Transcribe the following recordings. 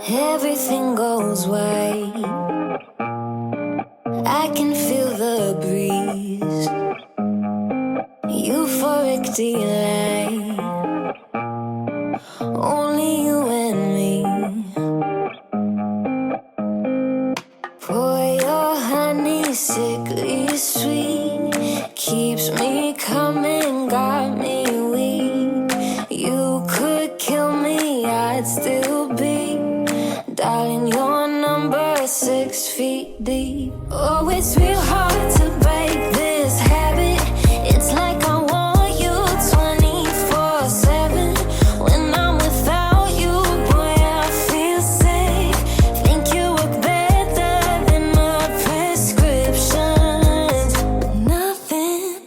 Everything goes right. I can feel the breeze. Euphoric delight. Only you and me. Pour your honey, sickly sweet. Keeps me coming, got me weak. You could kill me, I'd still be. Darling, your number is 6 feet deep. Oh, it's real hard to break this habit. It's like I want you 24/7. When I'm without you, boy, I feel sick. Think you work better than my prescriptions. Nothing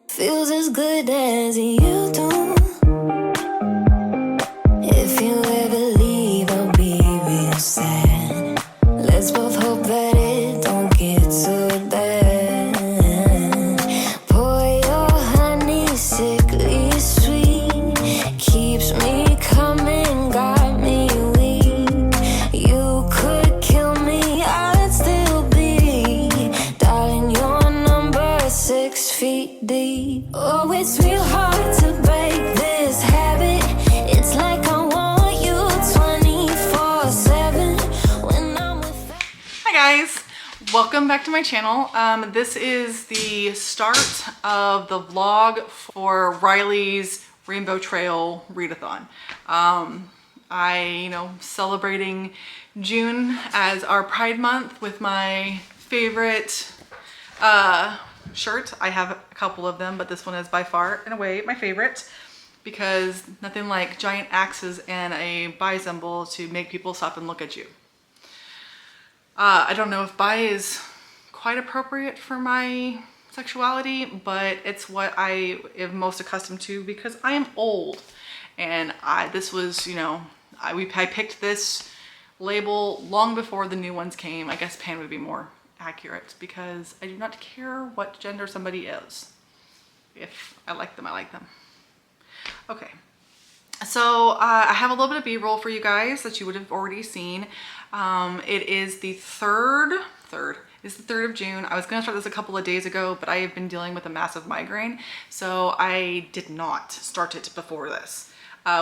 feels as good as you do. If you ever leave, I'll be real sad. Let's both hope that it don't get so bad. Pour your honey, sickly sweet. Keeps me coming, got me weak. You could kill me, I'd still be. Darling, your number is 6 feet deep. Oh, it's real hard to break this habit. It's like I want you 24/7 when I'm with. Hi guys, welcome back to my channel. This is the start of the vlog for Riley's Rainbow Trail readathon. Celebrating June as our Pride Month with my favorite shirt. I have a couple of them, but this one is by far and away my favorite because nothing like giant axes and a bi symbol to make people stop and look at you. I don't know if bi is quite appropriate for my sexuality, but it's what I am most accustomed to because I am old. And I picked this label long before the new ones came. I guess pan would be more accurate because I do not care what gender somebody is. If I like them, I like them. Okay. So I have a little bit of B-roll for you guys that you would have already seen. It is the 3rd of June. I was going to start this a couple of days ago, but I have been dealing with a massive migraine, so I did not start it before this.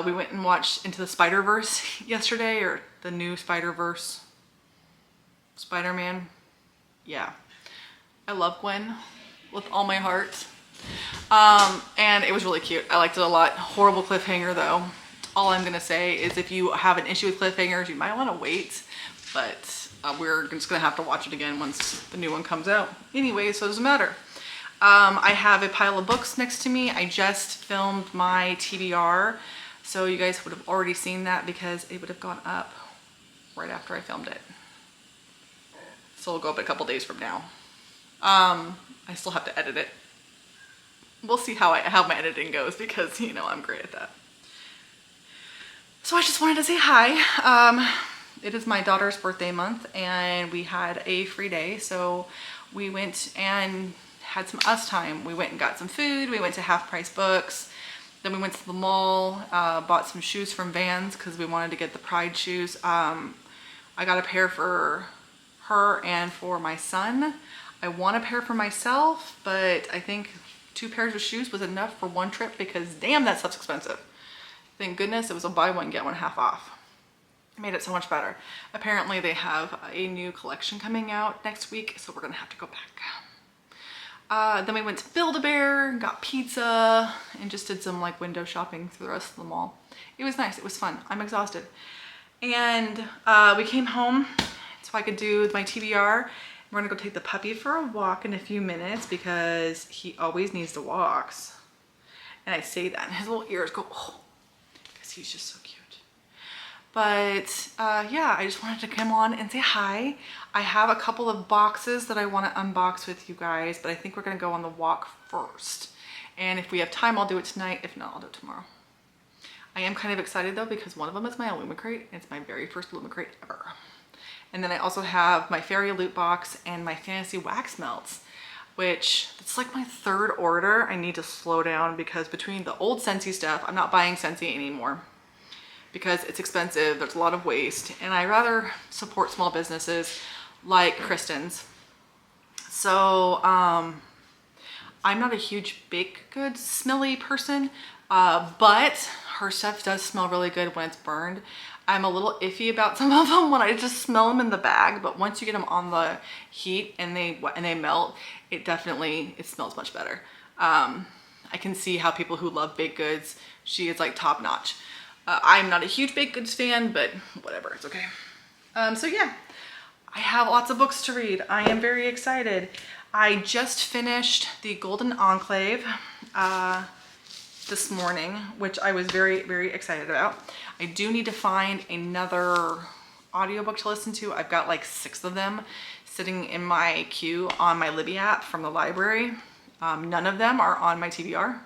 We went and watched Into the Spider-Verse yesterday, or the new Spider-Verse, Spider-Man. Yeah, I love Gwen with all my heart. And it was really cute. I liked it a lot. Horrible cliffhanger though. All I'm gonna say is if you have an issue with cliffhangers, you might want to wait, but we're just gonna have to watch it again once the new one comes out. Anyway, so it doesn't matter. I have a pile of books next to me. I just filmed my TBR, so you guys would have already seen that because it would have gone up right after I filmed it. So it'll go up a couple days from now. I still have to edit it. We'll see how my editing goes because, I'm great at that. So I just wanted to say hi. It is my daughter's birthday month and we had a free day. So we went and had some us time. We went and got some food. We went to Half Price Books. Then we went to the mall, bought some shoes from Vans because we wanted to get the Pride shoes. I got a pair for her and for my son. I want a pair for myself, but I think 2 pairs of shoes was enough for one trip because damn, that stuff's expensive. Thank goodness it was a buy one, get one half off. It made it so much better. Apparently they have a new collection coming out next week, so we're gonna have to go back. Then we went to Build-A-Bear, got pizza, and just did some window shopping through the rest of the mall. It was nice, it was fun. I'm exhausted. And we came home so I could do my TBR. We're gonna go take the puppy for a walk in a few minutes because he always needs to walks. And I say that and his little ears go, oh, because he's just so cute. But yeah, I just wanted to come on and say hi. I have a couple of boxes that I want to unbox with you guys, but I think we're gonna go on the walk first. And if we have time, I'll do it tonight. If not, I'll do it tomorrow. I am kind of excited though because one of them is my Illumicrate. It's my very first Illumicrate ever. And then I also have my Fairy Loot Box and my Fantasy Wax Melts, which it's like my 3rd order. I need to slow down because between the old Scentsy stuff, I'm not buying Scentsy anymore. because it's expensive. There's a lot of waste, and I rather support small businesses like Kristen's. So I'm not a huge baked goods smelly person, but her stuff does smell really good when it's burned. I'm a little iffy about some of them when I just smell them in the bag, but once you get them on the heat and they melt, it smells much better. I can see how people who love baked goods, she is like top notch. I'm not a huge baked goods fan, but whatever, it's okay. So yeah, I have lots of books to read. I am very excited. I just finished The Golden Enclave this morning, which I was very, very excited about. I do need to find another audiobook to listen to. I've got like 6 of them sitting in my queue on my Libby app from the library. None of them are on my TBR.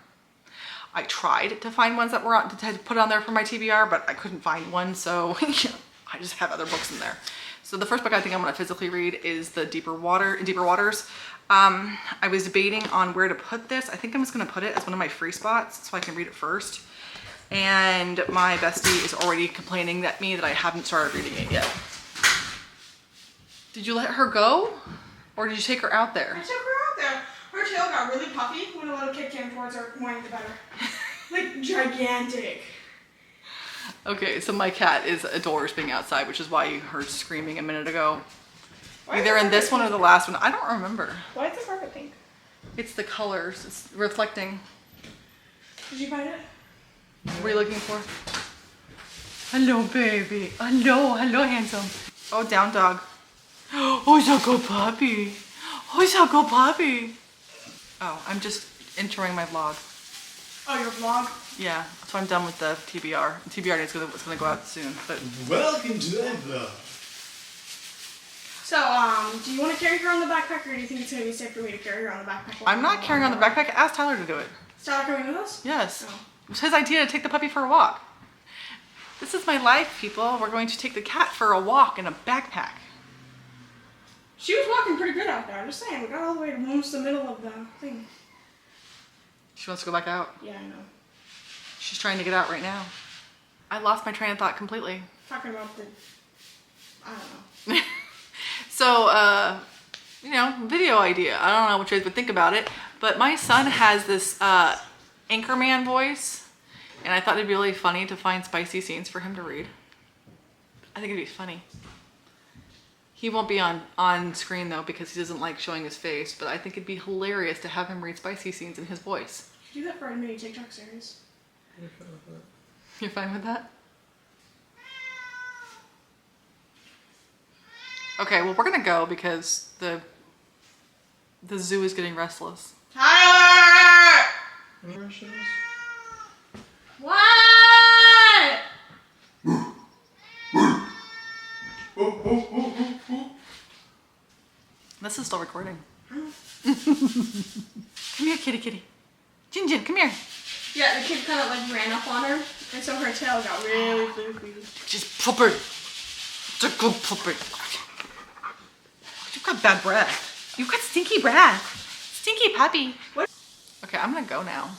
I tried to find ones that were on to put on there for my TBR, but I couldn't find one, so I just have other books in there. So the first book I think I'm going to physically read is the Deeper Waters. I was debating on where to put this. I think I'm just going to put it as one of my free spots so I can read it first. And my bestie is already complaining at me that I haven't started reading it yet. Did you let her go? Or did you take her out there? I took her out there. Her tail got really puffy when a little kid came towards her, wanting the better. Like gigantic. Okay, so my cat adores being outside, which is why you heard screaming a minute ago. Why Either in this one or the last one. I don't remember. Why is the carpet pink? It's the colors. It's reflecting. Did you find it? What are you looking for? Hello, baby. Hello, handsome. Oh, down dog. Oh, it's a good puppy. Oh, it's a good puppy. Oh, I'm just entering my vlog. Oh, your vlog? Yeah, so I'm done with the TBR. TBR is going to go out soon. But welcome to that vlog. So, do you want to carry her on the backpack, or do you think it's going to be safe for me to carry her on the backpack? I'm not carrying on the backpack. Ask Tyler to do it. Is Tyler coming with us? Yes. Oh. It was his idea to take the puppy for a walk. This is my life, people. We're going to take the cat for a walk in a backpack. She was walking pretty good out there. I'm just saying, we got all the way to almost the middle of the thing. She wants to go back out. Yeah, I know. She's trying to get out right now. I lost my train of thought completely. Talking about the, I don't know. So, video idea. I don't know what you guys would think about it, but my son has this Anchorman voice, and I thought it'd be really funny to find spicy scenes for him to read. I think it'd be funny. He won't be on screen though because he doesn't like showing his face, but I think it'd be hilarious to have him read spicy scenes in his voice. Do that for a mini TikTok series. You're fine with that? Okay, well we're gonna go because the zoo is getting restless. Tyler! What? This is still recording. Come here, kitty kitty. Jin Jin, come here. Yeah, the kid kind of like ran up on her, and so her tail got really floofy. She's puppered. It's a good puppet. You've got bad breath. You've got stinky breath. Stinky puppy. What? Okay, I'm gonna go now.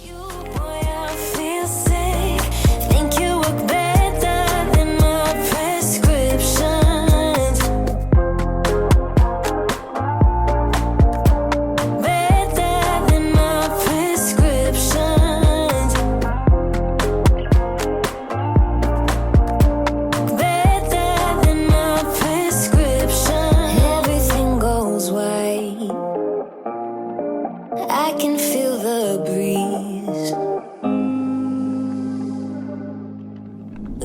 You, boy, I feel sick. Think you look better than my prescriptions. Better than my prescriptions. Better than my prescription. Everything goes right. I can feel the breeze.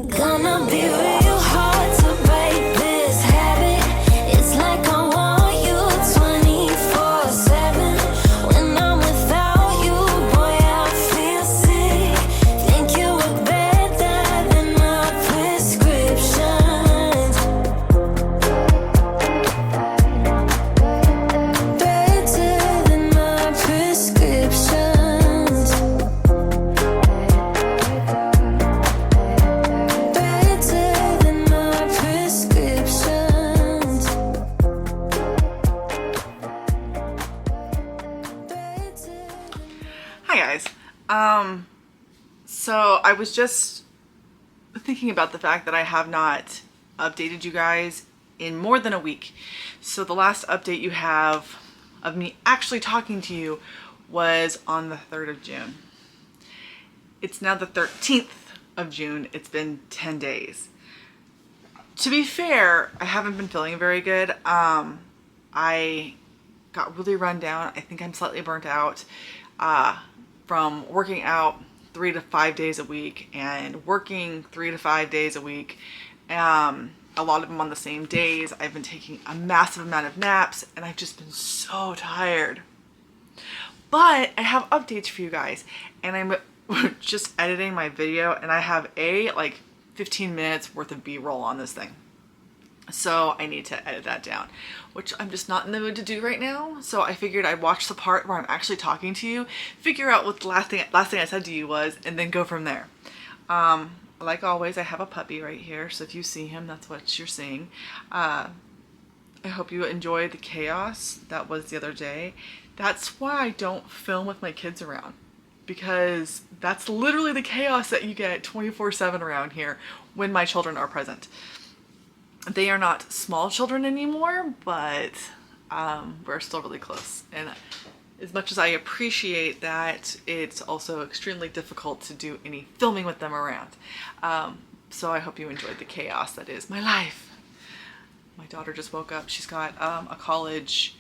Gonna be real hard to break this habit. It's like I want you 24/7. When I'm without you, boy, I feel sick. Think you look better than my prescriptions. Better than my prescriptions. Better than my prescriptions. Hi guys. So I was just thinking about the fact that I have not updated you guys in more than a week. So the last update you have of me actually talking to you was on the 3rd of June. It's now the 13th of June. It's been 10 days. To be fair, I haven't been feeling very good. I got really run down. I think I'm slightly burnt out from working out 3 to 5 days a week and working 3 to 5 days a week. A lot of them on the same days. I've been taking a massive amount of naps and I've just been so tired. But I have updates for you guys, and I'm just editing my video, and I have like 15 minutes worth of B-roll on this thing. So I need to edit that down, which I'm just not in the mood to do right now. So I figured I'd watch the part where I'm actually talking to you, figure out what the last thing I said to you was, and then go from there. Like always, I have a puppy right here, so if you see him, that's what you're seeing. I hope you enjoyed the chaos that was the other day. That's why I don't film with my kids around, because that's literally the chaos that you get 24/7 around here when my children are present. They are not small children anymore, but we're still really close. And as much as I appreciate that, it's also extremely difficult to do any filming with them around. So I hope you enjoyed the chaos that is my life. My daughter just woke up. She's got a college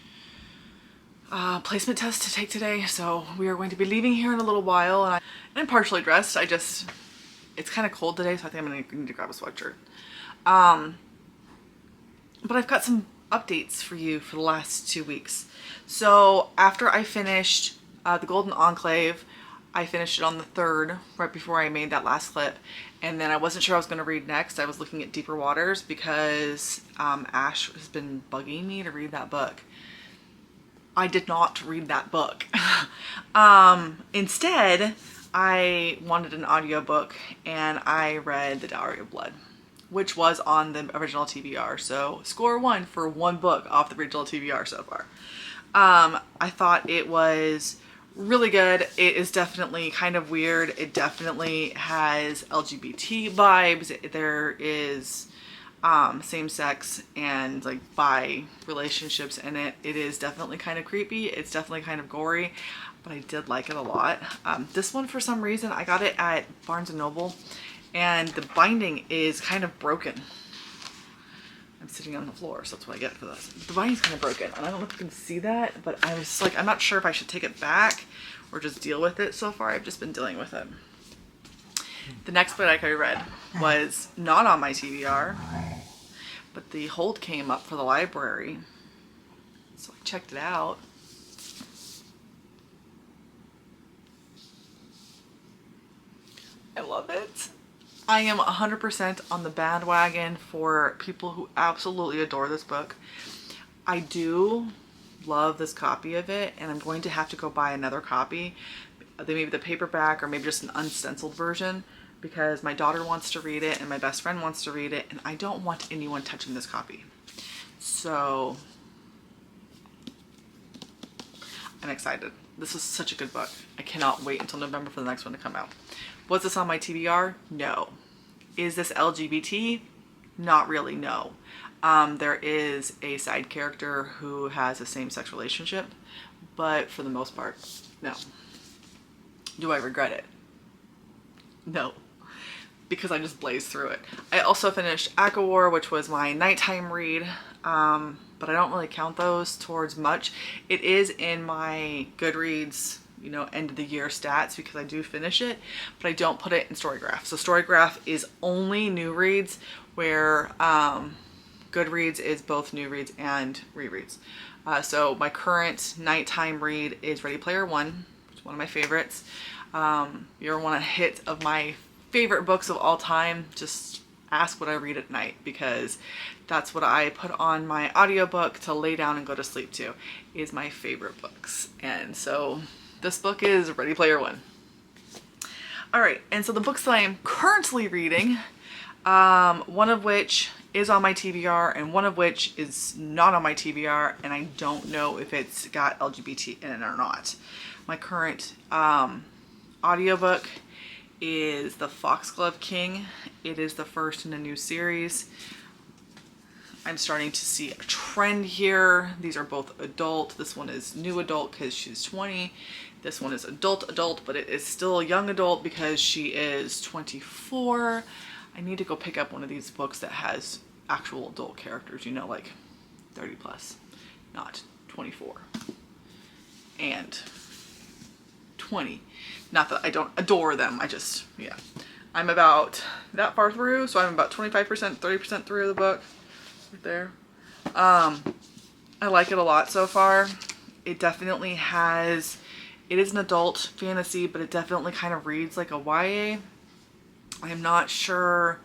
placement test to take today, so we are going to be leaving here in a little while. And I'm partially dressed. It's kind of cold today, so I think I'm going to need to grab a sweatshirt. But I've got some updates for you for the last 2 weeks. So after I finished the Golden Enclave, I finished it on the 3rd, right before I made that last clip. And then I wasn't sure I was going to read next. I was looking at Deeper Waters because Ash has been bugging me to read that book. I did not read that book. Instead, I wanted an audiobook, and I read The Dowry of Blood, which was on the original TBR. So score 1 for one book off the original TBR so far. I thought it was really good. It is definitely kind of weird. It definitely has LGBT vibes. There is same-sex and like bi relationships in it. It is definitely kind of creepy. It's definitely kind of gory, but I did like it a lot. This one, for some reason, I got it at Barnes & Noble, and the binding is kind of broken. I'm sitting on the floor, so that's what I get for this. The binding's kind of broken, and I don't know if you can see that, but I was like, I'm not sure if I should take it back or just deal with it. So far, I've just been dealing with it. The next book I read was not on my TBR, but the hold came up for the library, so I checked it out. I love it. I am 100% on the bandwagon for people who absolutely adore this book. I do love this copy of it, and I'm going to have to go buy another copy. Maybe the paperback or maybe just an unstenciled version, because my daughter wants to read it and my best friend wants to read it, and I don't want anyone touching this copy. So I'm excited. This is such a good book. I cannot wait until November for the next one to come out. Was this on my TBR? No. Is this LGBT? Not really, no. There is a side character who has a same-sex relationship, but for the most part, no. Do I regret it? No, because I just blazed through it. I also finished ACOWAR, which was my nighttime read, but I don't really count those towards much. It is in my Goodreads, you know, end of the year stats because I do finish it, but I don't put it in Storygraph. So Storygraph is only new reads, where Goodreads is both new reads and rereads. So my current nighttime read is Ready Player One, which is one of my favorites. You ever want a hit of my favorite books of all time, just ask what I read at night, because that's what I put on my audiobook to lay down and go to sleep to, is my favorite books. And so this book is Ready Player One. All right, and so the books that I am currently reading, one of which is on my TBR and one of which is not on my TBR, and I don't know if it's got LGBT in it or not. My current audiobook is The Foxglove King. It is the first in a new series. I'm starting to see a trend here. These are both adult. This one is new adult because she's 20. This one is adult, but it is still young adult because she is 24. I need to go pick up one of these books that has actual adult characters, you know, like 30 plus, not 24 and 20. Not that I don't adore them, I just, yeah. I'm about that far through, so I'm about 25%, 30% through the book. Right there. I like it a lot so far. It definitely has, it is an adult fantasy, but it definitely kind of reads like a YA. I'm not sure,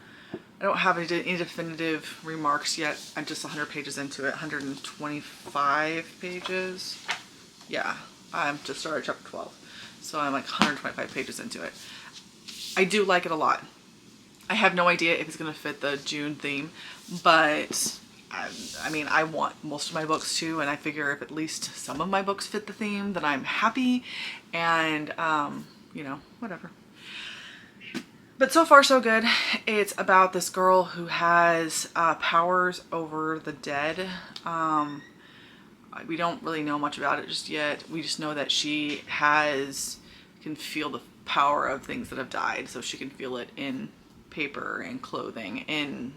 I don't have any definitive remarks yet. I'm just 100 pages into it, 125 pages. Yeah, I'm just started chapter 12. So I'm like 125 pages into it. I do like it a lot. I have no idea if it's going to fit the June theme, but I mean, I want most of my books to, and I figure if at least some of my books fit the theme, then I'm happy, and, you know, whatever. But so far so good. It's about this girl who has powers over the dead. We don't really know much about it just yet. We just know that she can feel the power of things that have died, so she can feel it in paper and clothing, in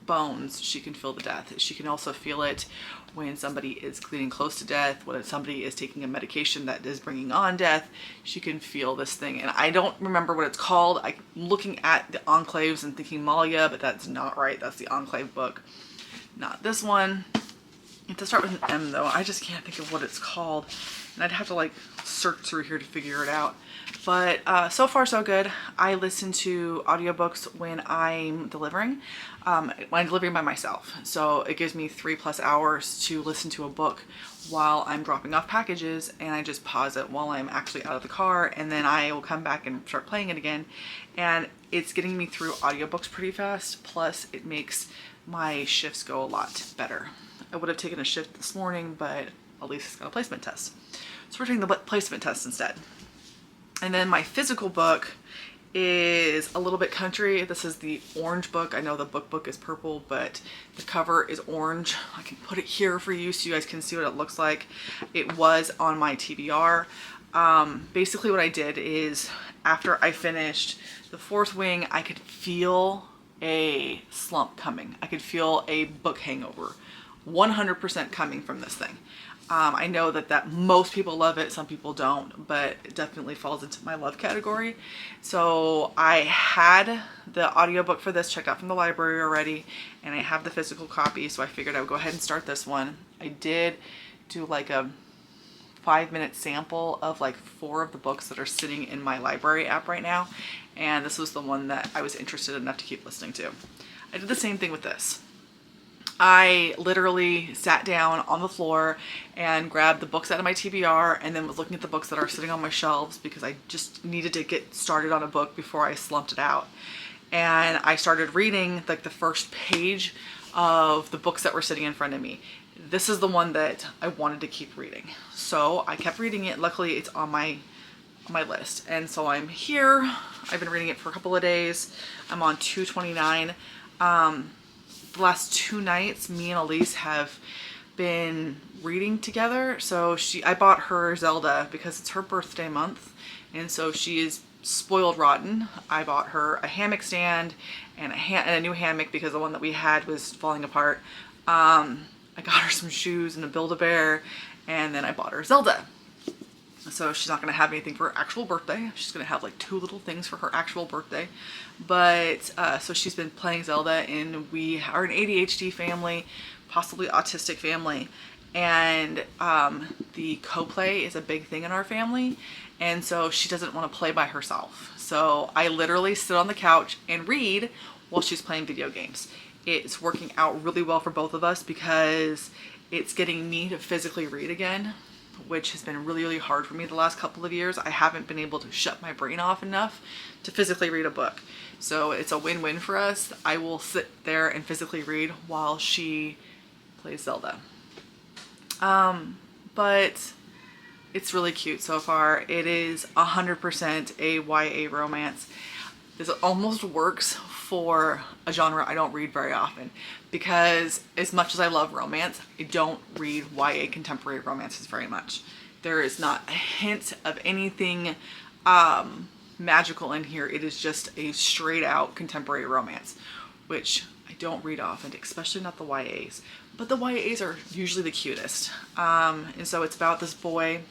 bones. She can feel the death. She can also feel it when somebody is getting close to death, when somebody is taking a medication that is bringing on death. She can feel this thing, and I don't remember what it's called. I'm looking at the Enclaves and thinking Malia, but that's not right. That's the Enclave book, not this one. It does start with an M though. I just can't think of what it's called, and I'd have to like search through here to figure it out. But so far so good. I listen to audiobooks when I'm delivering, by myself. So it gives me 3+ hours to listen to a book while I'm dropping off packages, and I just pause it while I'm actually out of the car, and then I will come back and start playing it again. And it's getting me through audiobooks pretty fast, plus it makes my shifts go a lot better. I would have taken a shift this morning, but at least it's got a placement test. So we're taking the placement test instead. And then my physical book is a little bit country. This is the orange book. I know the book is purple, but the cover is orange. I can put it here for you so you guys can see what it looks like. It was on my TBR. Basically what I did is after I finished the fourth wing, I could feel a slump coming. I could feel a book hangover 100% coming from this thing. I know that most people love it, some people don't, but it definitely falls into my love category. So I had the audiobook for this checked out from the library already, and I have the physical copy, so I figured I would go ahead and start this one. I did do like a 5-minute sample of like 4 of the books that are sitting in my library app right now, and this was the one that I was interested enough to keep listening to. I did the same thing with this. I literally sat down on the floor and grabbed the books out of my TBR, and then was looking at the books that are sitting on my shelves because I just needed to get started on a book before I slumped it out. And I started reading like the first page of the books that were sitting in front of me. This is the one that I wanted to keep reading. So I kept reading it. Luckily it's on my list. And so I'm here. I've been reading it for a couple of days. I'm on 229. The last 2 nights, me and Elise have been reading together. So I bought her Zelda because it's her birthday month, and so she is spoiled rotten. I bought her a hammock stand and a new hammock because the one that we had was falling apart. I got her some shoes and a Build-A-Bear, and then I bought her Zelda. So she's not going to have anything for her actual birthday. She's going to have like 2 little things for her actual birthday. But so she's been playing Zelda, and we are an ADHD family, possibly autistic family. And the co-play is a big thing in our family. And so she doesn't want to play by herself. So I literally sit on the couch and read while she's playing video games. It's working out really well for both of us because it's getting me to physically read again, which has been really, really hard for me the last couple of years. I haven't been able to shut my brain off enough to physically read a book. So it's a win-win for us. I will sit there and physically read while she plays Zelda. But It's really cute so far. It is 100% a YA romance. This almost works for a genre I don't read very often, because as much as I love romance, I don't read YA contemporary romances very much. There is not a hint of anything magical in here. It is just a straight out contemporary romance, which I don't read often, especially not the YAs. But the YAs are usually the cutest. And so it's about this boy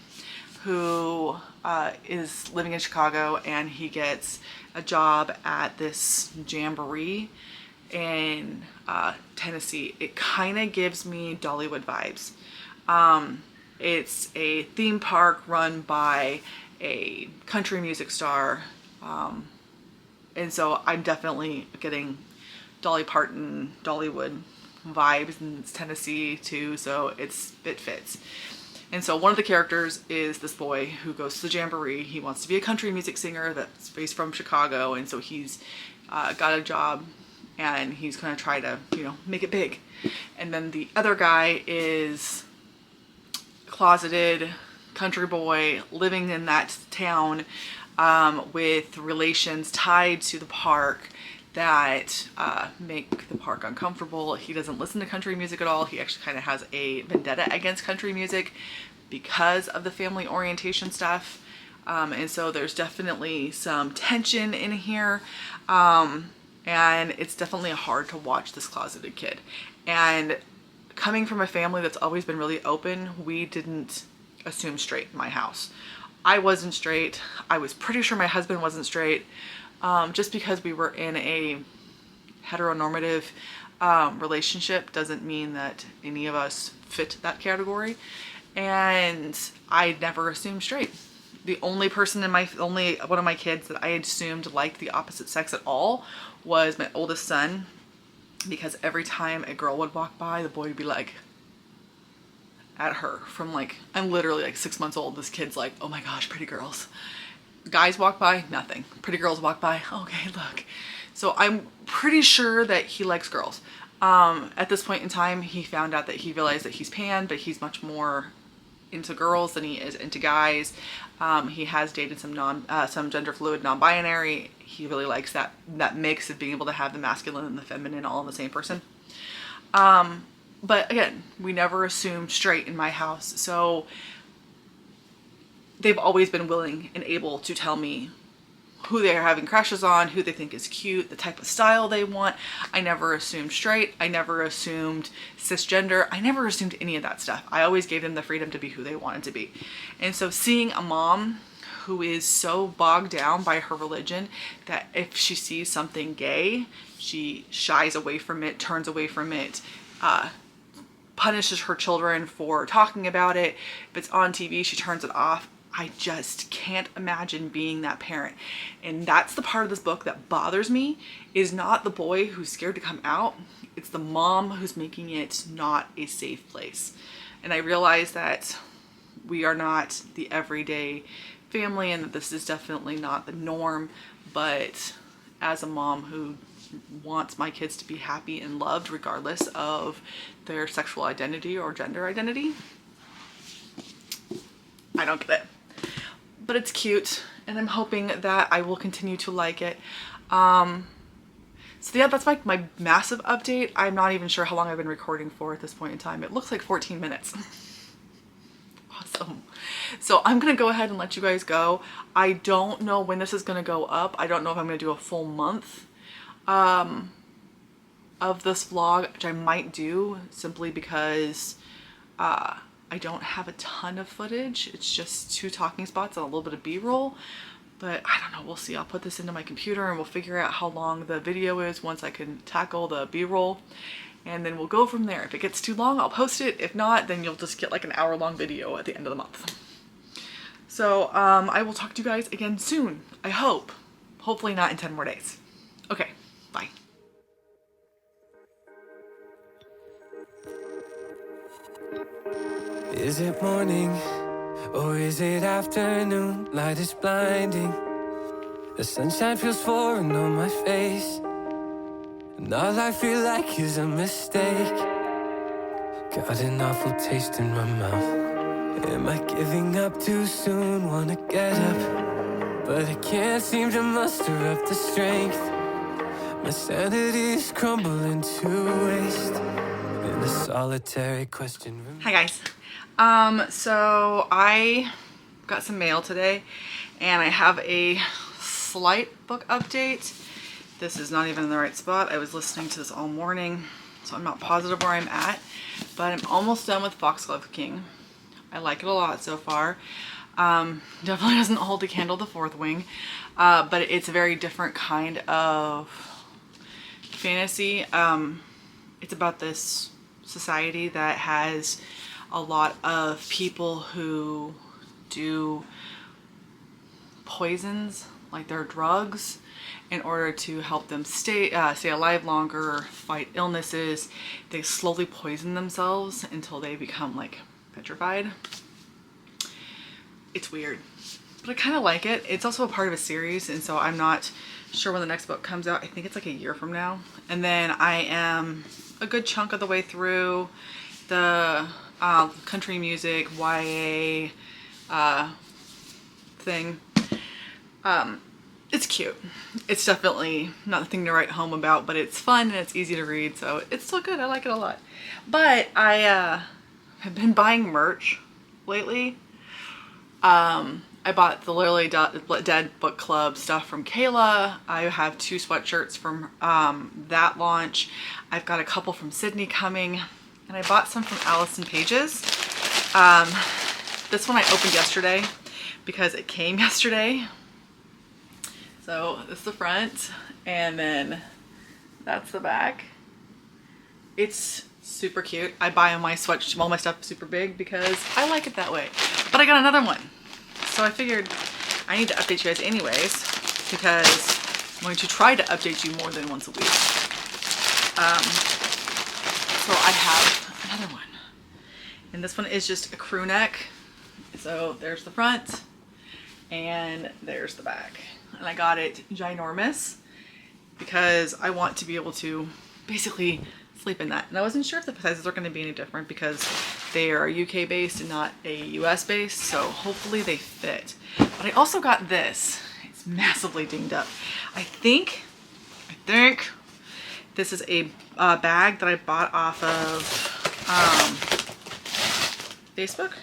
who is living in Chicago, and he gets a job at this jamboree in Tennessee. It kind of gives me Dollywood vibes. It's a theme park run by a country music star. And so I'm definitely getting Dolly Parton, Dollywood vibes, and it's Tennessee too, so it fits. And so one of the characters is this boy who goes to the jamboree. He wants to be a country music singer that's based from Chicago, and so he's got a job, and he's gonna try to, make it big. And then the other guy is closeted country boy living in that town with relations tied to the park that make the park uncomfortable. He doesn't listen to country music at all. He actually kind of has a vendetta against country music because of the family orientation stuff. And so there's definitely some tension in here. And it's definitely hard to watch this closeted kid. And coming from a family that's always been really open, we didn't assume straight in my house. I wasn't straight. I was pretty sure my husband wasn't straight. Just because we were in a heteronormative relationship doesn't mean that any of us fit that category. And I never assumed straight. The only person only one of my kids that I assumed liked the opposite sex at all was my oldest son, because every time a girl would walk by, the boy would be like, at her from like, I'm literally like 6 months old. This kid's like, oh my gosh, pretty girls. Guys walk by, nothing. Pretty girls walk by, okay, look. So I'm pretty sure that he likes girls. At this point in time, he found out that he realized that he's pan, but he's much more into girls than he is into guys. He has dated some gender fluid, non-binary. He really likes that mix of being able to have the masculine and the feminine all in the same person. But again, we never assumed straight in my house. So they've always been willing and able to tell me who they're having crushes on, who they think is cute, the type of style they want. I never assumed straight. I never assumed cisgender. I never assumed any of that stuff. I always gave them the freedom to be who they wanted to be. And so seeing a mom who is so bogged down by her religion that if she sees something gay, she shies away from it, turns away from it, punishes her children for talking about it. If it's on TV, she turns it off. I just can't imagine being that parent. And that's the part of this book that bothers me, is not the boy who's scared to come out. It's the mom who's making it not a safe place. And I realize that we are not the everyday family and that this is definitely not the norm. But as a mom who wants my kids to be happy and loved regardless of their sexual identity or gender identity, I don't get it. But it's cute, and I'm hoping that I will continue to like it. So yeah, that's my massive update. I'm not even sure how long I've been recording for at this point in time. It looks like 14 minutes. Awesome. So I'm gonna go ahead and let you guys go. I don't know when this is gonna go up. I don't know if I'm gonna do a full month of this vlog, which I might do simply because I don't have a ton of footage. It's just 2 talking spots and a little bit of B-roll, but I don't know, we'll see. I'll put this into my computer and we'll figure out how long the video is once I can tackle the B-roll, and then we'll go from there. If it gets too long, I'll post it. If not, then you'll just get like an hour-long video at the end of the month. So I will talk to you guys again soon, I hope. Hopefully not in 10 more days. Okay, bye. Is it morning or is it afternoon? Light is blinding. The sunshine feels foreign on my face, and all I feel like is a mistake. Got an awful taste in my mouth. Am I giving up too soon? Wanna get up, but I can't seem to muster up the strength. My sanity's crumbling to waste. In a solitary question. Hi guys. So I got some mail today and I have a slight book update. This is not even in the right spot. I was listening to this all morning, so I'm not positive where I'm at, but I'm almost done with Foxglove King. I like it a lot so far. Definitely doesn't hold a candle to Fourth Wing, but it's a very different kind of fantasy. It's about this society that has a lot of people who do poisons, like they're drugs, in order to help them stay alive longer, fight illnesses. They slowly poison themselves until they become like petrified. It's weird, but I kind of like it. It's also a part of a series, and so I'm not sure when the next book comes out. I think it's like a year from now. And then I am a good chunk of the way through the country music YA thing. It's cute. It's definitely not the thing to write home about, but it's fun and it's easy to read, so it's still good. I like it a lot. But I have been buying merch lately. I bought the Literally Dead Book Club stuff from Kayla. I have 2 sweatshirts from that launch. I've got a couple from Sydney coming, and I bought some from Allison Pages. This one I opened yesterday because it came yesterday. So this is the front, and then that's the back. It's super cute. I buy all my stuff super big because I like it that way. But I got another one. So I figured I need to update you guys anyways, because I'm going to try to update you more than once a week. So I have another one. And this one is just a crew neck. So there's the front and there's the back. And I got it ginormous because I want to be able to basically sleep in that. And I wasn't sure if the sizes are going to be any different because they are UK based and not a US based, so hopefully they fit. But I also got this. It's massively dinged up. I think this is a bag that I bought off of Facebook.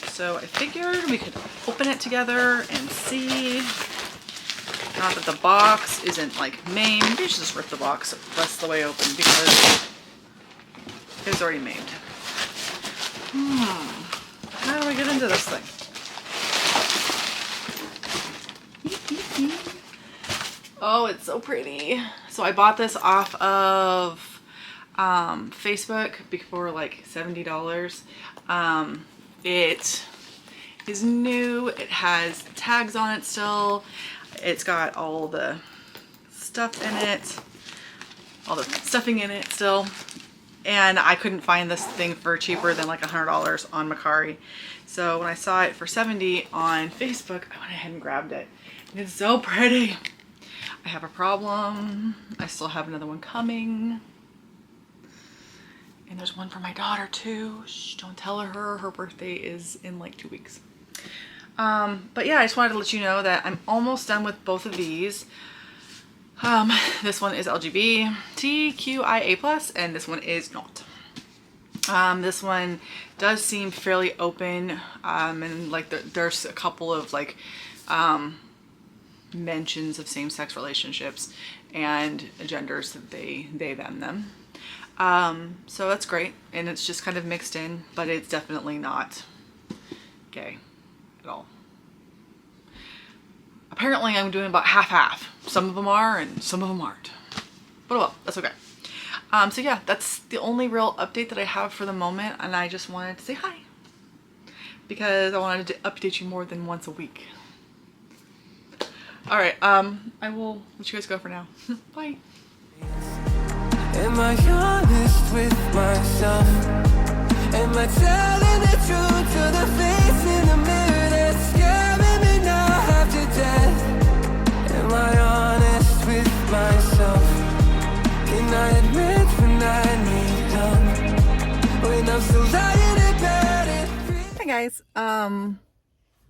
So I figured we could open it together and see. Not that the box isn't like maimed. Maybe I should just rip the box the rest of the way open because it's already maimed. How do I get into this thing? Oh, it's so pretty. So I bought this off of Facebook for like $70. It is new. It has tags on it still. It's got all the stuff in it, all the stuffing in it still. And I couldn't find this thing for cheaper than like $100 on Mercari. So when I saw it for $70 on Facebook, I went ahead and grabbed it. And it's so pretty. I have a problem. I still have another one coming. And there's one for my daughter too. Shh, don't tell her. Her birthday is in like 2 weeks. But yeah, I just wanted to let you know that I'm almost done with both of these. This one is LGBTQIA+, and this one is not. This one does seem fairly open, and like there's a couple of like mentions of same-sex relationships and genders that they them. So that's great, and it's just kind of mixed in, but it's definitely not gay at all. Apparently I'm doing about half-half. Some of them are and some of them aren't. But well, that's okay. So yeah, that's the only real update that I have for the moment, and I just wanted to say hi because I wanted to update you more than once a week. All right, I will let you guys go for now. Bye. Am I honest with myself? Am I telling the truth to the face in the mirror that's scaring me now after death? Am I honest with myself? Can I admit when I need help? When I'm still lying in bed? guys,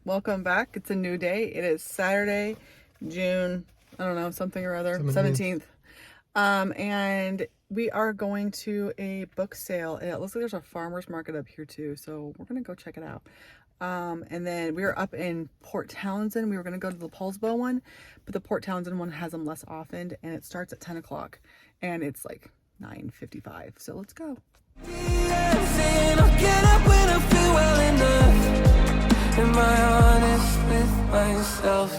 welcome back. It's a new day. It is Saturday, June, I don't know, something or other, 17th. And we are going to a book sale. It looks like there's a farmer's market up here too, so we're gonna go check it out. And then we were up in Port Townsend. We were gonna go to the Paulsbo one, but the Port Townsend one has them less often, and it starts at 10 o'clock, and it's like 9:55. So let's go. Saying I'll get up when I feel well enough. Am I honest with myself?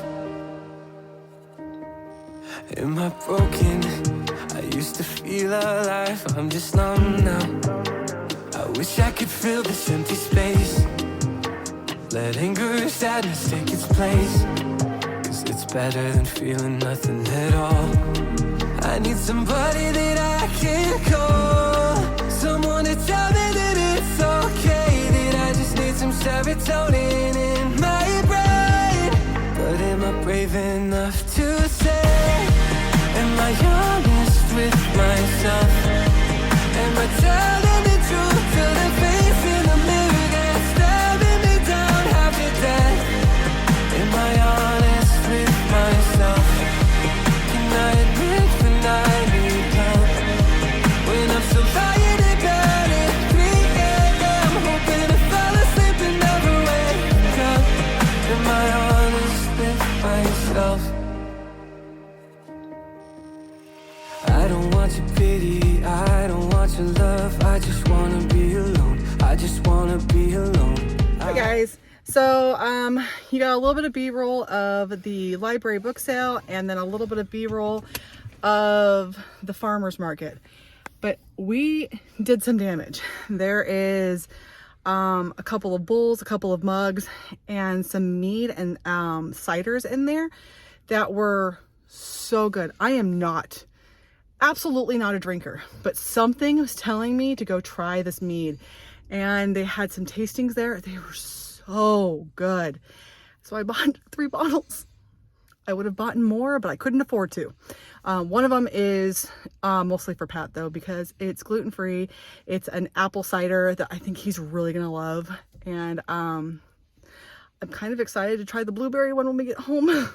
Am I broken? I used to feel alive. I'm just numb now. I wish I could fill this empty space. Let anger and sadness take its place. 'Cause it's better than feeling nothing at all. I need somebody that I can call. Someone to tell me that it's okay. That I just need some serotonin in my brain. But am I brave enough to say, am I honest with myself? Am I telling the truth to the face in the mirror that's staring me down half to death? Am I honest with myself? Can I admit when I need help? When I'm so tired about it, 3 a.m. hoping to fall asleep and never wake up. Am I honest with myself? I don't want your pity, I don't want your love. I just wanna be alone. I just wanna be alone. Hi guys. So you got a little bit of B-roll of the library book sale, and then a little bit of B-roll of the farmer's market. But we did some damage. There is a couple of bowls, a couple of mugs, and some mead and ciders in there that were so good. I am absolutely not a drinker, but something was telling me to go try this mead, and they had some tastings there. They were so good. So I bought 3 bottles. I would have bought more, but I couldn't afford to. One of them is mostly for Pat though, because it's gluten-free. It's an apple cider that I think he's really gonna love. And I'm kind of excited to try the blueberry one when we get home.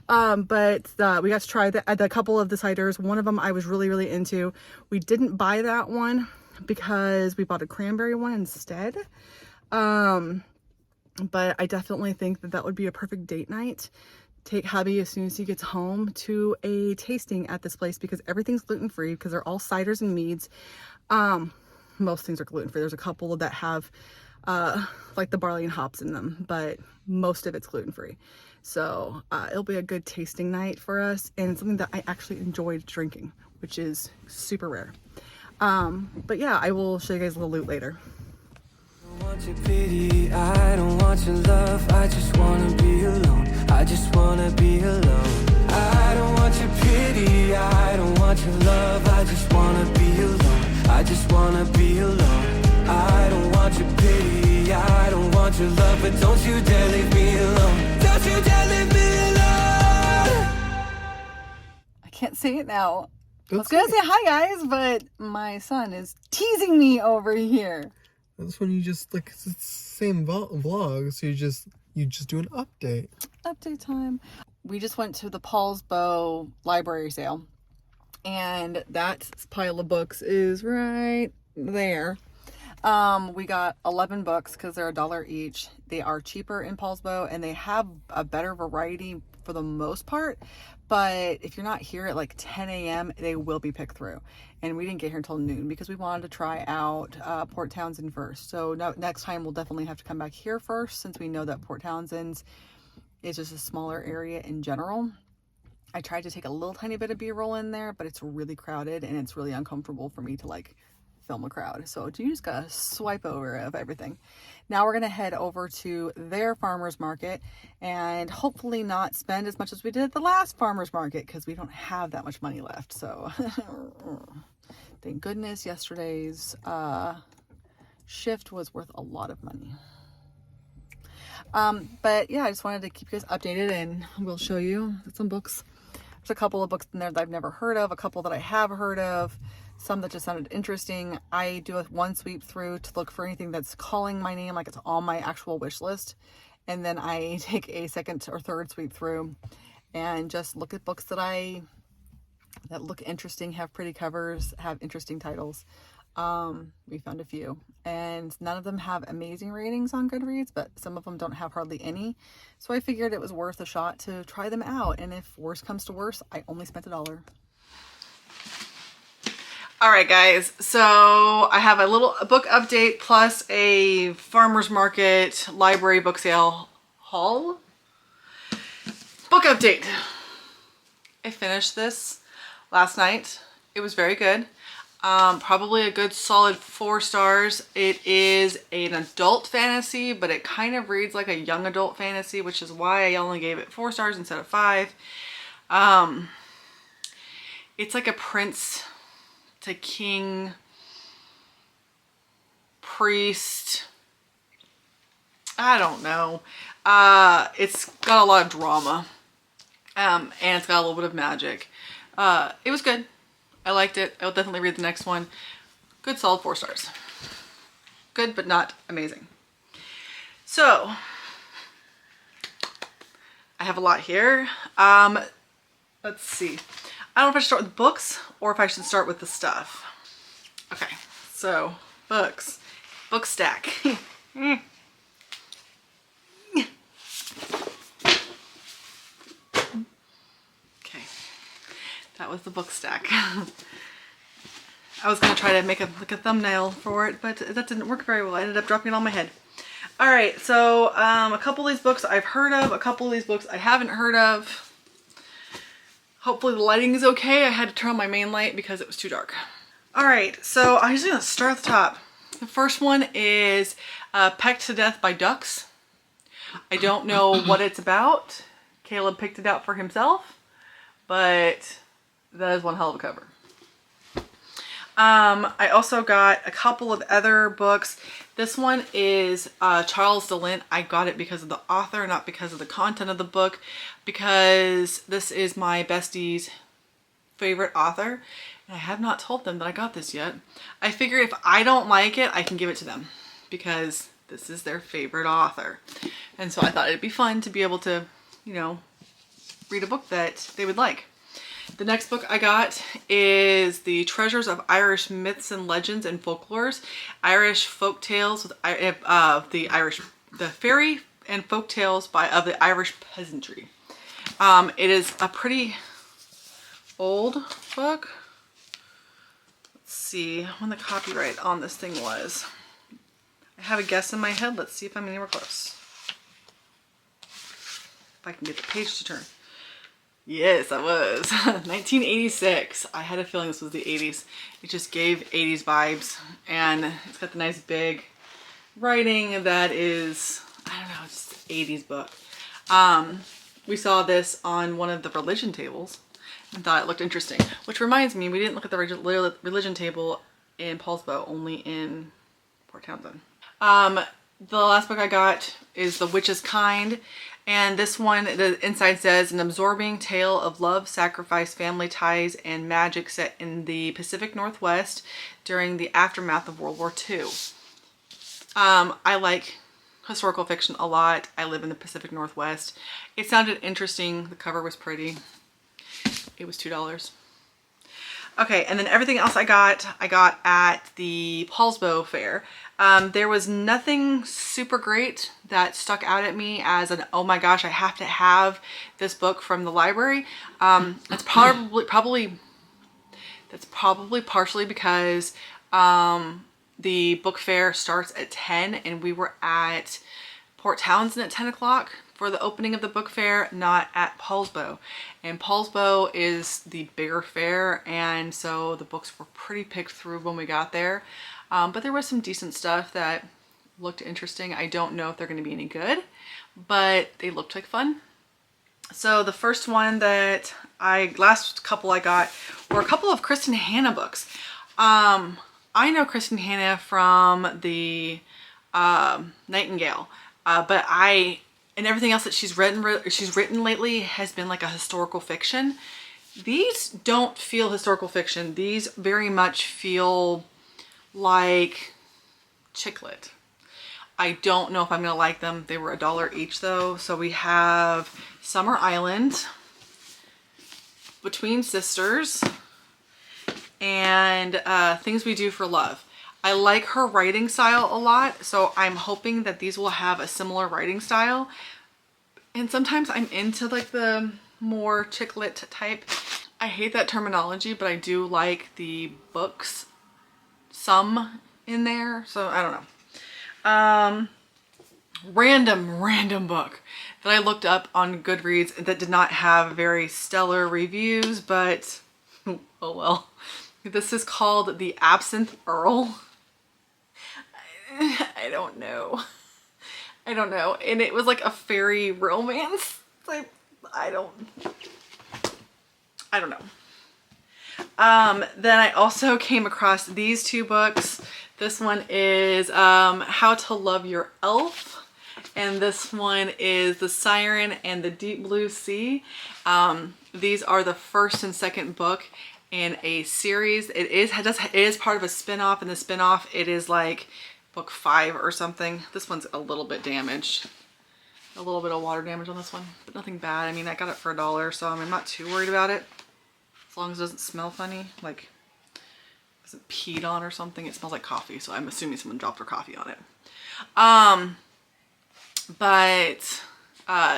But we got to try the couple of the ciders. One of them I was really into. We didn't buy that one because we bought a cranberry one instead. But I definitely think that would be a perfect date night. Take hubby as soon as he gets home to a tasting at this place, because everything's gluten-free, because they're all ciders and meads. Most things are gluten-free. There's a couple that have like the barley and hops in them, but most of it's gluten-free. So it'll be a good tasting night for us, and it's something that I actually enjoyed drinking, which is super rare. But yeah, I will show you guys the loot later. I don't want your pity, I don't want your love. I just wanna be alone. I just wanna be alone. I don't want your pity, I don't want your love. I just wanna be alone. I just wanna be alone. I don't want your pity, I don't want your love. But don't you dare leave me alone. Don't you dare leave me alone. I can't say it now. I was gonna say hi guys, but my son is teasing me over here. That's when you just, like, it's the same vlog, so you just do an update. Update time. We just went to the Paulsbo library sale, and that pile of books is right there. We got 11 books because they're $1 each. They are cheaper in Paulsbo, and they have a better variety for the most part. But if you're not here at like 10 a.m., they will be picked through. And we didn't get here until noon because we wanted to try out Port Townsend first. So next time we'll definitely have to come back here first, since we know that Port Townsend is just a smaller area in general. I tried to take a little tiny bit of B-roll in there, but it's really crowded and it's really uncomfortable for me to like film a crowd. So you just gotta swipe over of everything. Now we're gonna head over to their farmer's market and hopefully not spend as much as we did at the last farmer's market, because we don't have that much money left. So thank goodness yesterday's shift was worth a lot of money. But yeah, I just wanted to keep you guys updated, and we'll show you some books. There's a couple of books in there that I've never heard of, a couple that I have heard of. some that just sounded interesting. I do a one sweep through to look for anything that's calling my name, like it's on my actual wish list. And then I take a second or third sweep through and just look at books that look interesting, have pretty covers, have interesting titles. We found a few, and none of them have amazing ratings on Goodreads, but some of them don't have hardly any. So I figured it was worth a shot to try them out. And if worse comes to worse, I only spent $1. All right, guys. So I have a little book update plus a farmer's market library book sale haul. Book update. I finished this last night. It was very good. Probably a good solid 4 stars. It is an adult fantasy, but it kind of reads like a young adult fantasy, which is why I only gave it 4 stars instead of 5. It's like a prince to king, priest, I don't know. It's got a lot of drama, and it's got a little bit of magic. It was good. I liked it. I will definitely read the next one. Good solid 4 stars. Good, but not amazing. So, I have a lot here. Let's see. I don't know if I should start with books or if I should start with the stuff. Okay, so books. Book stack. Okay, that was the book stack. I was gonna try to make a thumbnail for it, but that didn't work very well. I ended up dropping it on my head. All right, so a couple of these books I've heard of, a couple of these books I haven't heard of. Hopefully the lighting is okay. I had to turn on my main light because it was too dark. All right, so I'm just gonna start at the top. The first one is Pecked to Death by Ducks. I don't know what it's about. Caleb picked it out for himself, but that is one hell of a cover. I also got a couple of other books. This one is Charles DeLint. I got it because of the author, not because of the content of the book, because this is my bestie's favorite author, and I have not told them that I got this yet. I figure if I don't like it, I can give it to them because this is their favorite author. And so I thought it'd be fun to be able to, you know, read a book that they would like. The next book I got is The Treasures of Irish Myths and Legends and Folklores, Irish folk tales with the fairy and folk tales of the Irish peasantry. It is a pretty old book. Let's see when the copyright on this thing was. I have a guess in my head. Let's see if I'm anywhere close. If I can get the page to turn. Yes, I was. 1986. I had a feeling this was the 80s. It just gave 80s vibes, and it's got the nice big writing that is, I don't know, just an 80s book. We saw this on one of the religion tables and thought it looked interesting, which reminds me, we didn't look at the religion table in Paulsbo, only in Port Townsend. The last book I got is The Witch's Kind. And this one, the inside says, an absorbing tale of love, sacrifice, family ties, and magic set in the Pacific Northwest during the aftermath of World War II. I like historical fiction a lot. I live in the Pacific Northwest. It sounded interesting. The cover was pretty. It was $2. Okay, and then everything else I got at the Paulsbo Fair. There was nothing super great that stuck out at me as an, oh my gosh, I have to have this book from the library. That's probably partially because the book fair starts at 10 and we were at Port Townsend at 10 o'clock for the opening of the book fair, not at Paulsbo. And Paulsbo is the bigger fair, and so the books were pretty picked through when we got there. But there was some decent stuff that looked interesting. I don't know if they're going to be any good, but they looked like fun. So the first one that last couple I got were a couple of Kristen Hanna books. I know Kristen Hanna from the Nightingale, but and everything else that she's written lately has been like a historical fiction. These don't feel historical fiction. These very much feel like chick lit. I don't know if I'm gonna like them. They were $1 each though. So we have Summer Island, Between Sisters, and Things We Do for Love. I like her writing style a lot, so I'm hoping that these will have a similar writing style. And sometimes I'm into like the more chick lit type. I hate that terminology, but I do like the books, some in there, so I don't know. Random book that I looked up on Goodreads that did not have very stellar reviews, but oh well. This is called The Absinthe Earl. I don't know. And it was like a fairy romance. Like, I don't know. Then I also came across these two books. This one is How to Love Your Elf, and this one is The Siren and the Deep Blue Sea. These are the first and second book in a series. It is part of a spin-off, and the spin-off, it is like book 5 or something. This one's a little bit damaged. A little bit of water damage on this one, but nothing bad. I mean, I got it for $1, so I'm not too worried about it. As long as it doesn't smell funny, like it isn't peed on or something. It smells like coffee, so I'm assuming someone dropped their coffee on it. But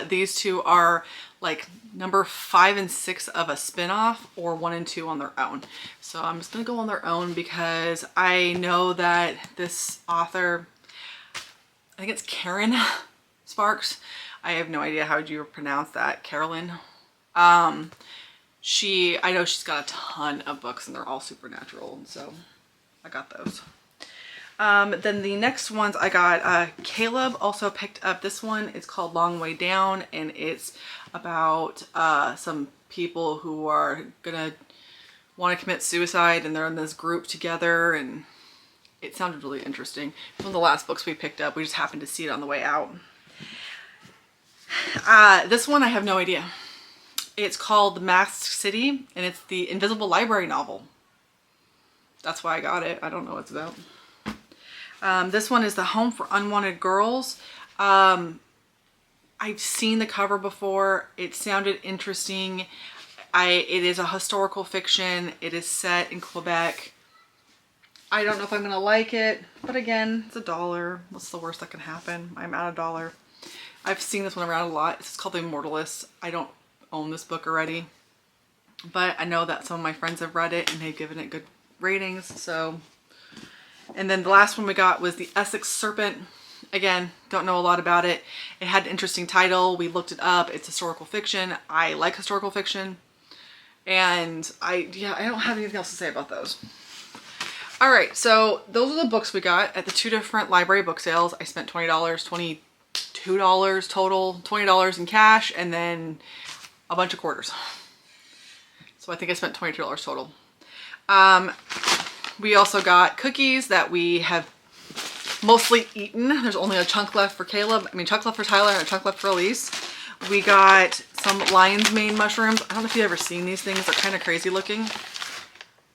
these two are like number 5 and 6 of a spin-off, or 1 and 2 on their own. So I'm just gonna go on their own because I know that this author, I think it's Karen Sparks. I have no idea how you pronounce that. Carolyn. I know she's got a ton of books and they're all supernatural, and so I got those. Then the next ones I got, Caleb also picked up this one. It's called Long Way Down, and it's about some people who are gonna want to commit suicide, and they're in this group together, and it sounded really interesting. One of the last books we picked up, we just happened to see it on the way out. This one I have no idea. It's called The Masked City, and it's the Invisible Library novel. That's why I got it. I don't know what it's about. This one is The Home for Unwanted Girls. I've seen the cover before. It sounded interesting. It is a historical fiction. It is set in Quebec. I don't know if I'm gonna like it, but again, it's $1. What's the worst that can happen? I'm at $1. I've seen this one around a lot. It's called The Immortalist. I don't own this book already, but I know that some of my friends have read it and they've given it good ratings, so. And then the last one we got was The Essex Serpent. Again, don't know a lot about it. It had an interesting title. We looked it up. It's historical fiction. I like historical fiction. And I don't have anything else to say about those. All right, so those are the books we got at the 2 different library book sales. I spent $20, $22 total, $20 in cash, and then a bunch of quarters. So I think I spent $22 total. We also got cookies that we have mostly eaten. There's only a chunk left for Caleb. I mean, chunk left for Tyler and a chunk left for Elise. We got some lion's mane mushrooms. I don't know if you've ever seen these things. They're kind of crazy looking.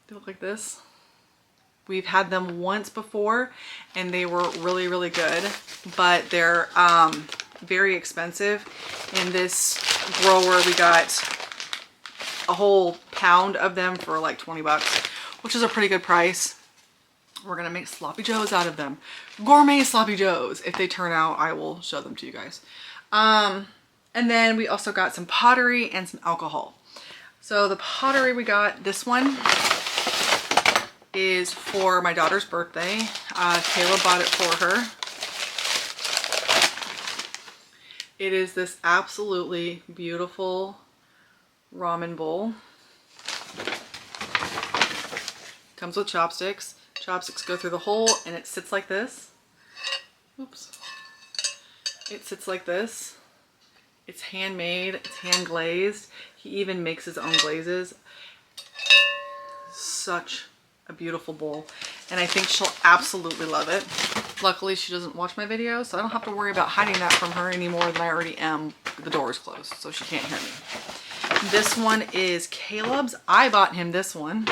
They look like this. We've had them once before and they were really, really good, but they're very expensive. In this grower, we got a whole pound of them for like 20 bucks, which is a pretty good price. We're gonna make sloppy joes out of them. Gourmet sloppy joes. If they turn out, I will show them to you guys. And then we also got some pottery and some alcohol. So the pottery we got, this one is for my daughter's birthday. Kayla bought it for her. It is this absolutely beautiful ramen bowl. Comes with chopsticks. Chopsticks go through the hole and it sits like this. Oops. It sits like this. It's handmade, it's hand glazed. He even makes his own glazes. Such a beautiful bowl. And I think she'll absolutely love it. Luckily, she doesn't watch my videos, so I don't have to worry about hiding that from her any more than I already am. The door is closed, so she can't hear me. This one is Caleb's. I bought him this one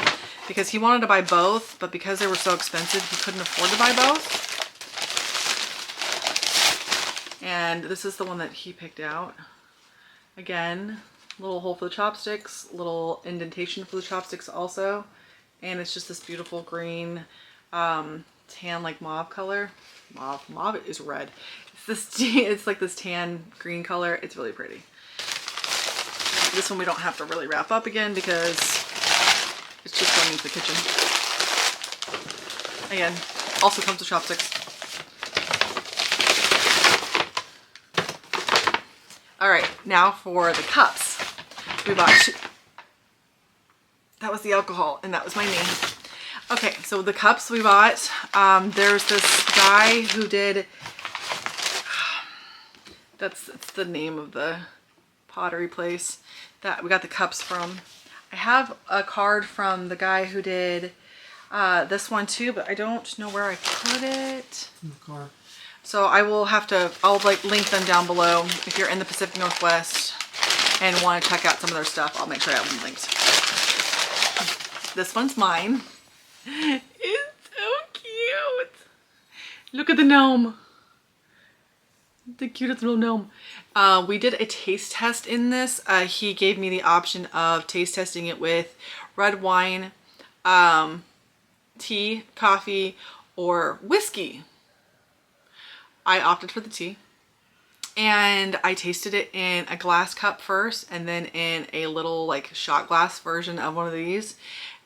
because he wanted to buy both, but because they were so expensive, he couldn't afford to buy both. And this is the one that he picked out. Again, little hole for the chopsticks, little indentation for the chopsticks also. And it's just this beautiful green, tan like mauve color. Mauve is red. It's like this tan green color. It's really pretty. This one we don't have to really wrap up again because it's just going into the kitchen. Again, also comes with chopsticks. All right, now for the cups. We bought that was the alcohol and that was my name. Okay, so the cups we bought, there's this guy who did, that's the name of the pottery place that we got the cups from. I have a card from the guy who did this one too, but I don't know where I put it. In the car. So I'll like link them down below. If you're in the Pacific Northwest and want to check out some of their stuff, I'll make sure I have them linked. This one's mine. It's so cute. Look at the gnome. The cutest little gnome. We did a taste test in this. He gave me the option of taste testing it with red wine, tea, coffee, or whiskey. I opted for the tea. And I tasted it in a glass cup first, and then in a little like shot glass version of one of these.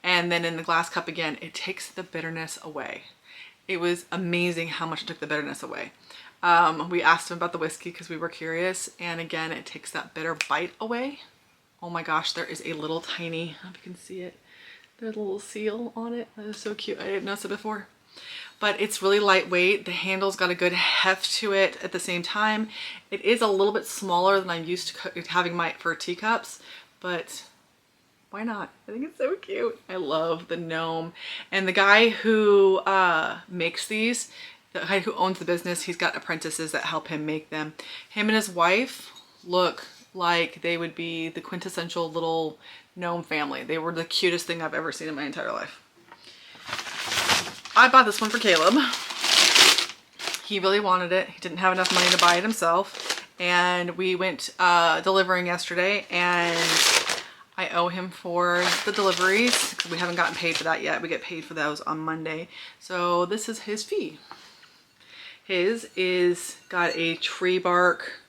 And then in the glass cup again. It takes the bitterness away. It was amazing how much it took the bitterness away. We asked him about the whiskey because we were curious, and again it takes that bitter bite away. Oh my gosh, there is a little tiny, I don't know if you can see it, there's a little seal on it. That is so cute. I didn't notice it before. But it's really lightweight. The handle's got a good heft to it at the same time. It is a little bit smaller than I'm used to having for teacups, but why not? I think it's so cute. I love the gnome. And the guy who makes these, the guy who owns the business, he's got apprentices that help him make them. Him and his wife look like they would be the quintessential little gnome family. They were the cutest thing I've ever seen in my entire life. I bought this one for Caleb. He really wanted it. He didn't have enough money to buy it himself. And we went delivering yesterday, and I owe him for the deliveries because we haven't gotten paid for that yet. We get paid for those on Monday. So this is his fee. His is got a tree bark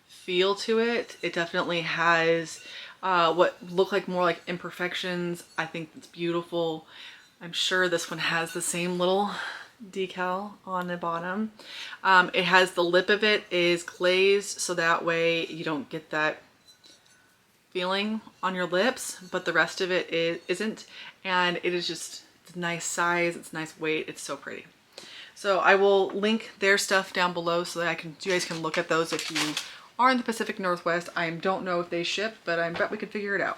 feel to it. It definitely has what look like more like imperfections. I think it's beautiful. I'm sure this one has the same little decal on the bottom. It has the lip of it is glazed, so that way you don't get that feeling on your lips, but the rest of it isn't. And it is just, it's a nice size, it's nice weight, it's so pretty. So I will link their stuff down below so that you guys can look at those if you are in the Pacific Northwest. I don't know if they ship, but I bet we could figure it out.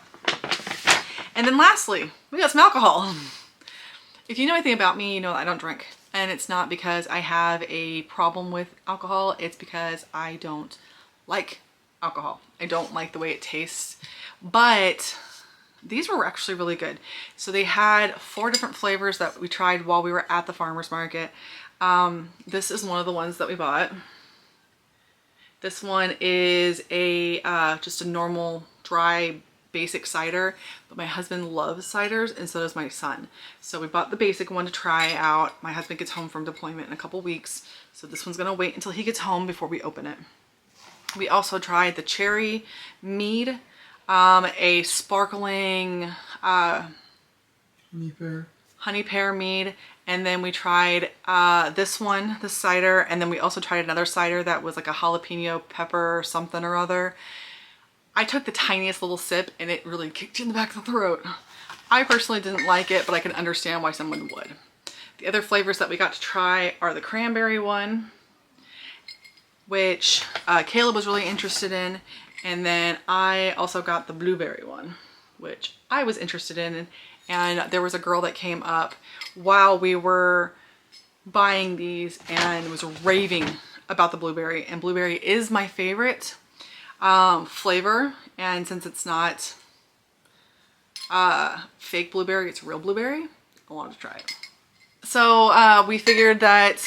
And then lastly, we got some alcohol. If you know anything about me, you know I don't drink. And it's not because I have a problem with alcohol, it's because I don't like alcohol. I don't like the way it tastes. But these were actually really good. So they had 4 different flavors that we tried while we were at the farmer's market. This is one of the ones that we bought. This one is a just a normal dry basic cider, but my husband loves ciders and so does my son. So we bought the basic one to try out. My husband gets home from deployment in a couple weeks, so this one's gonna wait until he gets home before we open it. We also tried the cherry mead, a sparkling honey pear mead, and then we tried this cider, and then we also tried another cider that was like a jalapeno pepper something or other. I took the tiniest little sip and it really kicked you in the back of the throat. I personally didn't like it, but I can understand why someone would. The other flavors that we got to try are the cranberry one, which Caleb was really interested in, and then I also got the blueberry one, which I was interested in, and there was a girl that came up while we were buying these and was raving about the blueberry, and blueberry is my favorite flavor, and since it's not fake blueberry. It's real blueberry. I wanted to try it. So we figured that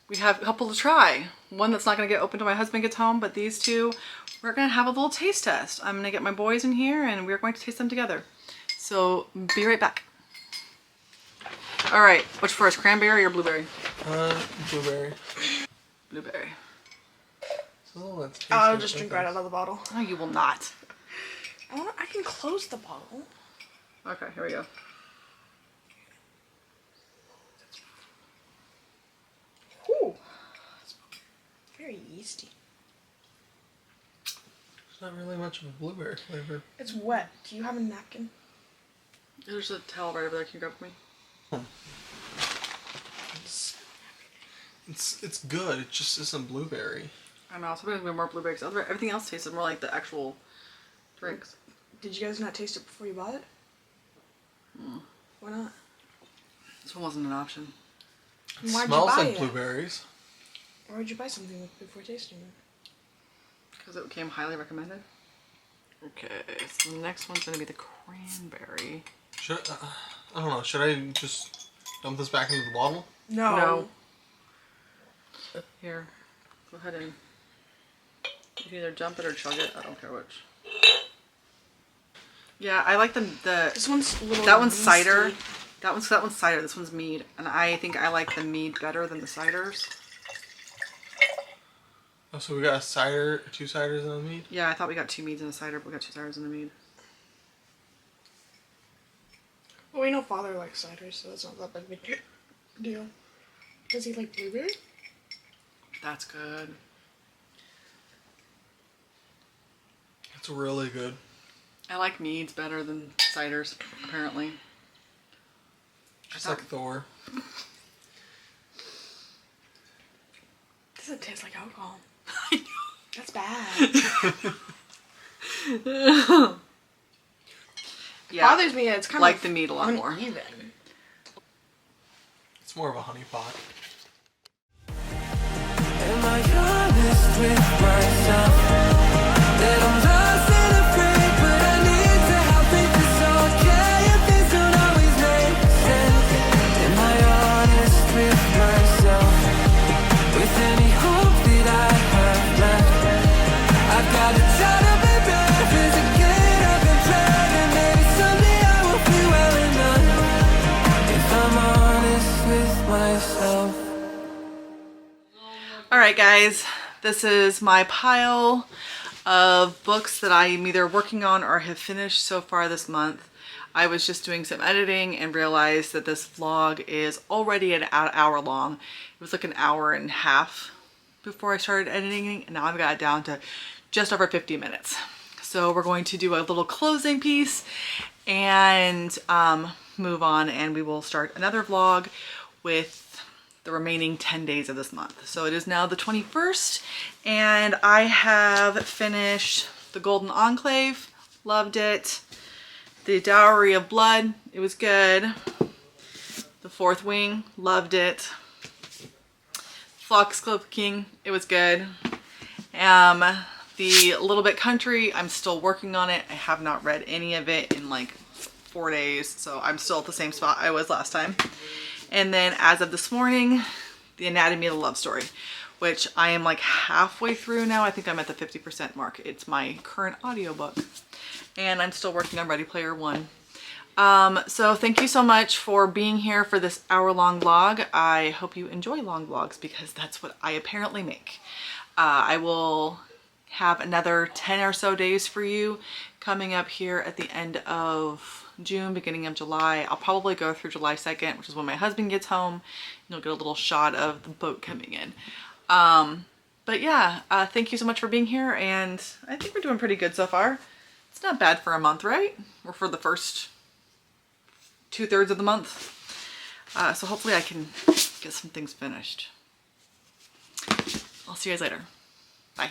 we'd have a couple to try. One that's not gonna get open till my husband gets home, but these two, we're gonna have a little taste test. I'm gonna get my boys in here and we're going to taste them together. So be right back. All right, which first, cranberry or blueberry? Blueberry. Blueberry. So let's taste I'll it. just drink right out of the bottle. No, you will not. I can close the bottle. Okay, here we go. Ooh. Very yeasty. It's not really much of a blueberry flavor. It's wet. Do you have a napkin? There's a towel right over there. Can you grab for me? It's good. It just isn't blueberry. I know. Sometimes we more blueberry. 'Cause everything else tasted more like the actual drinks. Did you guys not taste it before you bought it? Why not? This one wasn't an option. It Why'd you smells buy like it? blueberries. Why would you buy something before tasting it? Because it came highly recommended. Okay, so the next one's gonna be the cranberry. Should I don't know. Should I just dump this back into the bottle? No. Here, go ahead and you can either dump it or chug it. I don't care which. Yeah, I like This one's a little. that one's yeasty. cider. That one's cider. This one's mead, and I think I like the mead better than the ciders. Oh, so we got a cider, 2 ciders and a mead? Yeah, I thought we got 2 meads and a cider, but we got 2 ciders and a mead. Well, we know Father likes cider, so that's not that big of a deal. Does he like blueberry? That's good. It's really good. I like meads better than ciders, apparently. Just like Thor. Doesn't taste like alcohol. That's bad. Yeah, Bothers me. It's kind like of the mead a lot more. uneven. It's more of a honey pot. Am I honest with myself? That I'm lost and afraid, but I need to help it. It's okay if things don't always make sense. Am I honest with myself? With any hope that I have left, I've got to try to be better to get up and pray, and maybe someday I will be well enough. If I'm honest with myself. Alright guys, this is my pile of books that I am either working on or have finished so far this month. I was just doing some editing and realized that this vlog is already an hour long. It was like an hour and a half before I started editing, and now I've got it down to just over 50 minutes. So we're going to do a little closing piece and move on, and we will start another vlog with the remaining 10 days of this month. So it is now the 21st, and I have finished The Golden Enclave, loved it. The Dowry of Blood, it was good. The Fourth Wing, loved it. Foxglove-King, it was good. The Little Bit Country, I'm still working on it. I have not read any of it in like 4 days, so I'm still at the same spot I was last time. And then as of this morning, The Anatomy of the Love Story, which I am like halfway through now. I think I'm at the 50% mark. It's my current audiobook. And I'm still working on Ready Player One. So thank you so much for being here for this hour-long vlog. I hope you enjoy long vlogs because that's what I apparently make. I will have another 10 or so days for you coming up here at the end of June, beginning of July. I'll probably go through July 2nd, which is when my husband gets home. You'll get a little shot of the boat coming in. But yeah, thank you so much for being here, and I think we're doing pretty good so far. It's not bad for a month, right? Or for the first 2/3 of the month. So hopefully I can get some things finished. I'll see you guys later. Bye.